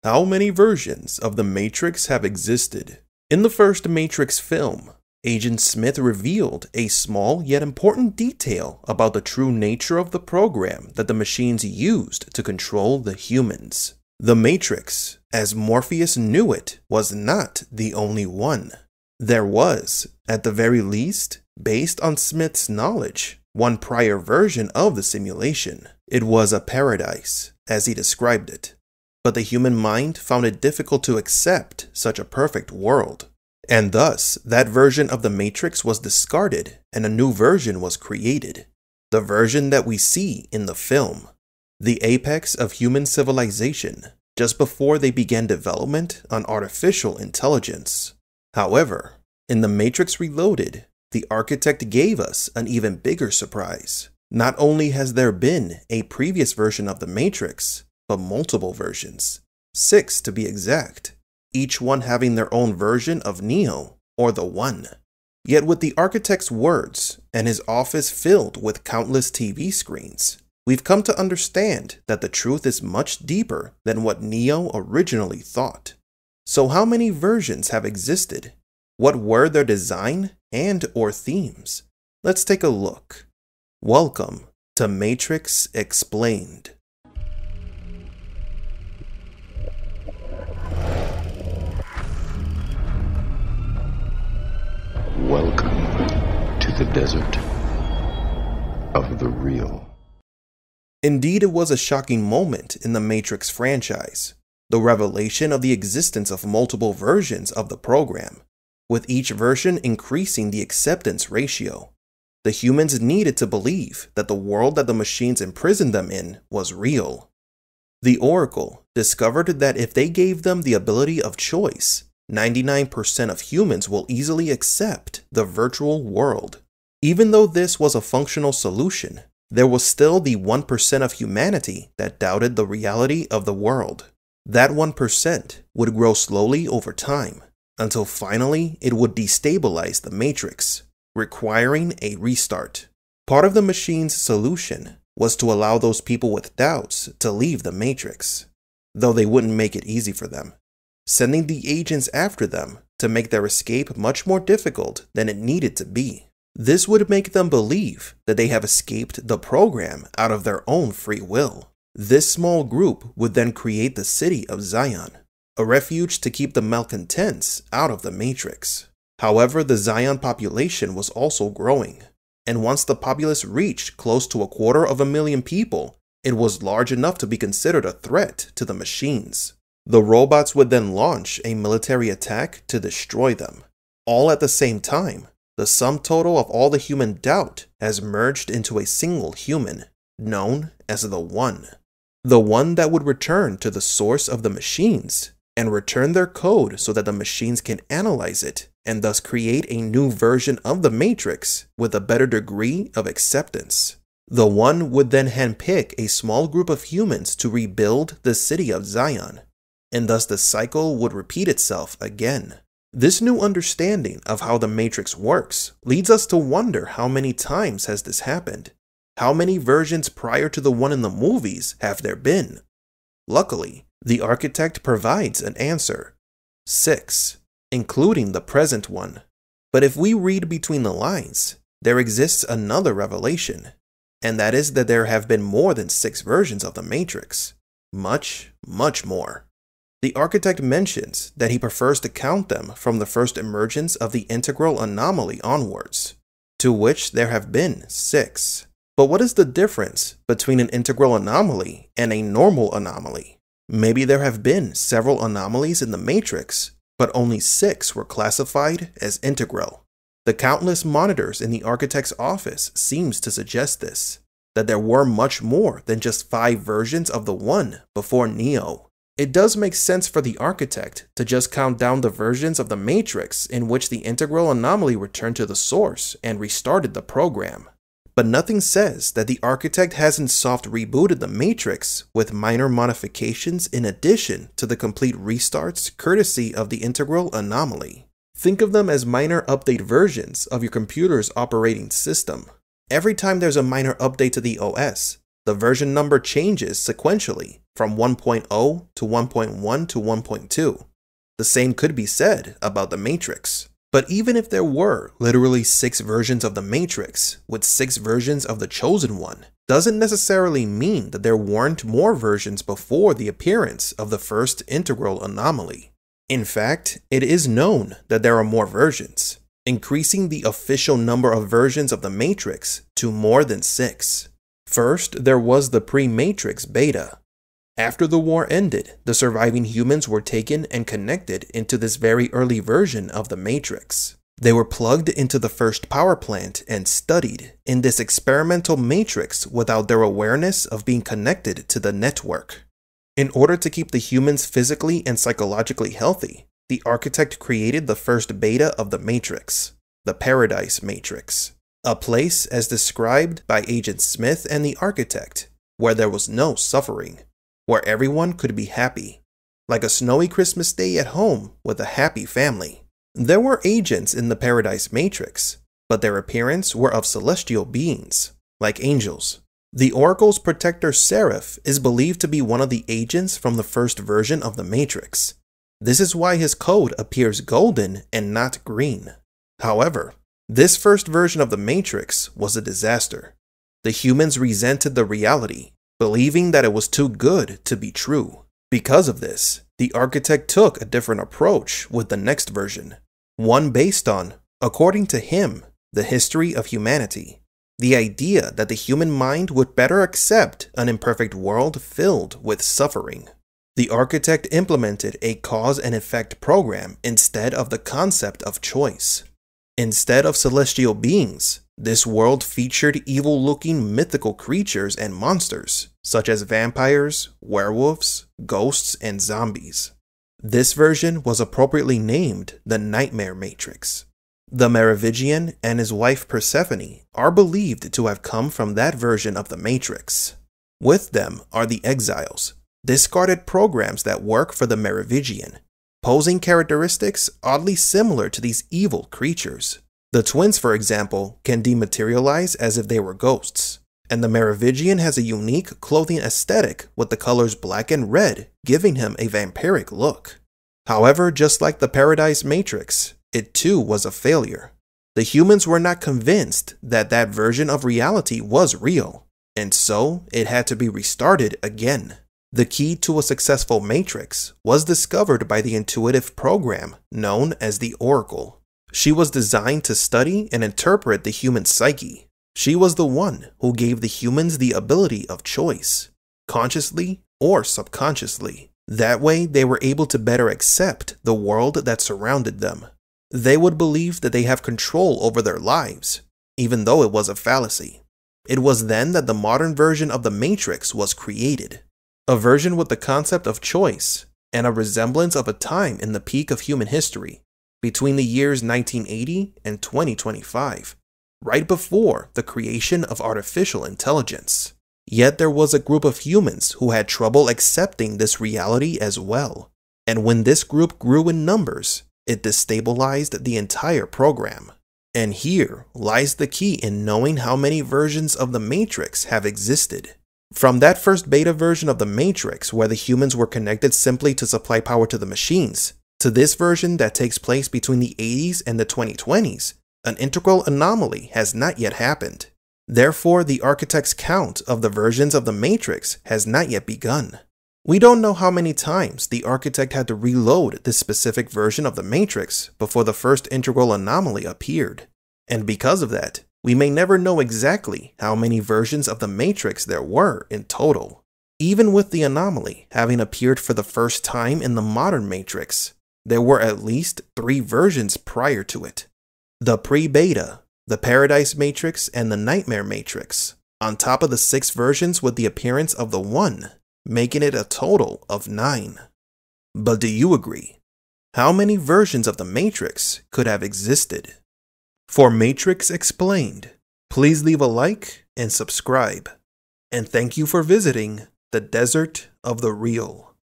How many versions of the Matrix have existed? In the first Matrix film, Agent Smith revealed a small yet important detail about the true nature of the program that the machines used to control the humans. The Matrix, as Morpheus knew it, was not the only one. There was, at the very least, based on Smith's knowledge, one prior version of the simulation. It was a paradise, as he described it. But the human mind found it difficult to accept such a perfect world. And thus, that version of the Matrix was discarded and a new version was created. The version that we see in the film. The apex of human civilization, just before they began development on artificial intelligence. However, in The Matrix Reloaded, the architect gave us an even bigger surprise. Not only has there been a previous version of the Matrix, but multiple versions. 6 to be exact. Each one having their own version of Neo, or the One. Yet with the architect's words and his office filled with countless TV screens, we've come to understand that the truth is much deeper than what Neo originally thought. So how many versions have existed? What were their design and/or themes? Let's take a look. Welcome to Matrix Explained. Welcome to the desert of the real. Indeed, it was a shocking moment in the Matrix franchise, the revelation of the existence of multiple versions of the program, with each version increasing the acceptance ratio. The humans needed to believe that the world that the machines imprisoned them in was real. The Oracle discovered that if they gave them the ability of choice, 99% of humans will easily accept the virtual world. Even though this was a functional solution, there was still the 1% of humanity that doubted the reality of the world. That 1% would grow slowly over time, until finally it would destabilize the Matrix, requiring a restart. Part of the machine's solution was to allow those people with doubts to leave the Matrix, though they wouldn't make it easy for them, sending the agents after them to make their escape much more difficult than it needed to be. This would make them believe that they have escaped the program out of their own free will. This small group would then create the city of Zion, a refuge to keep the malcontents out of the Matrix. However, the Zion population was also growing, and once the populace reached close to 250,000 people, it was large enough to be considered a threat to the machines. The robots would then launch a military attack to destroy them. All at the same time, the sum total of all the human doubt has merged into a single human, known as the One. The One that would return to the source of the machines and return their code so that the machines can analyze it and thus create a new version of the Matrix with a better degree of acceptance. The One would then handpick a small group of humans to rebuild the city of Zion, and thus the cycle would repeat itself again. This new understanding of how the Matrix works leads us to wonder how many times has this happened? How many versions prior to the one in the movies have there been? Luckily, the architect provides an answer. 6, including the present one. But if we read between the lines, there exists another revelation, and that is that there have been more than 6 versions of the Matrix. Much, much more. The architect mentions that he prefers to count them from the first emergence of the integral anomaly onwards, to which there have been 6. But what is the difference between an integral anomaly and a normal anomaly? Maybe there have been several anomalies in the Matrix, but only 6 were classified as integral. The countless monitors in the architect's office seems to suggest this, that there were much more than just 5 versions of the One before Neo. It does make sense for the architect to just count down the versions of the Matrix in which the integral anomaly returned to the source and restarted the program. But nothing says that the architect hasn't soft rebooted the Matrix with minor modifications in addition to the complete restarts courtesy of the integral anomaly. Think of them as minor update versions of your computer's operating system. Every time there's a minor update to the OS, the version number changes sequentially from 1.0 to 1.1 to 1.2. The same could be said about the Matrix. But even if there were literally 6 versions of the Matrix with 6 versions of the Chosen One, doesn't necessarily mean that there weren't more versions before the appearance of the first integral anomaly. In fact, it is known that there are more versions, increasing the official number of versions of the Matrix to more than 6. First, there was the pre-Matrix beta. After the war ended, the surviving humans were taken and connected into this very early version of the Matrix. They were plugged into the first power plant and studied in this experimental matrix without their awareness of being connected to the network. In order to keep the humans physically and psychologically healthy, the architect created the first beta of the Matrix, the Paradise Matrix, a place as described by Agent Smith and the architect, where there was no suffering, where everyone could be happy, like a snowy Christmas day at home with a happy family. There were agents in the Paradise Matrix, but their appearance were of celestial beings, like angels. The Oracle's protector Seraph is believed to be one of the agents from the first version of the Matrix. This is why his code appears golden and not green. However, this first version of the Matrix was a disaster. The humans resented the reality, believing that it was too good to be true. Because of this, the architect took a different approach with the next version, one based on, according to him, the history of humanity. The idea that the human mind would better accept an imperfect world filled with suffering. The architect implemented a cause and effect program instead of the concept of choice. Instead of celestial beings, this world featured evil-looking mythical creatures and monsters, such as vampires, werewolves, ghosts, and zombies. This version was appropriately named the Nightmare Matrix. The Merovingian and his wife Persephone are believed to have come from that version of the Matrix. With them are the Exiles, discarded programs that work for the Merovingian, posing characteristics oddly similar to these evil creatures. The twins, for example, can dematerialize as if they were ghosts, and the Merovingian has a unique clothing aesthetic with the colors black and red, giving him a vampiric look. However, just like the Paradise Matrix, it too was a failure. The humans were not convinced that that version of reality was real, and so it had to be restarted again. The key to a successful matrix was discovered by the intuitive program known as the Oracle. She was designed to study and interpret the human psyche. She was the one who gave the humans the ability of choice, consciously or subconsciously. That way, they were able to better accept the world that surrounded them. They would believe that they have control over their lives, even though it was a fallacy. It was then that the modern version of the Matrix was created. A version with the concept of choice and a resemblance of a time in the peak of human history, between the years 1980 and 2025, right before the creation of artificial intelligence. Yet there was a group of humans who had trouble accepting this reality as well, and when this group grew in numbers, it destabilized the entire program. And here lies the key in knowing how many versions of the Matrix have existed. From that first beta version of the Matrix where the humans were connected simply to supply power to the machines, to this version that takes place between the 80s and the 2020s, an integral anomaly has not yet happened. Therefore, the architect's count of the versions of the Matrix has not yet begun. We don't know how many times the architect had to reload this specific version of the Matrix before the first integral anomaly appeared. And because of that, we may never know exactly how many versions of the Matrix there were in total. Even with the anomaly having appeared for the first time in the modern Matrix, there were at least 3 versions prior to it. The pre-beta, the Paradise Matrix, and the Nightmare Matrix, on top of the 6 versions with the appearance of the One, making it a total of 9. But do you agree? How many versions of the Matrix could have existed? For Matrix Explained, please leave a like and subscribe. And thank you for visiting the Desert of the Real.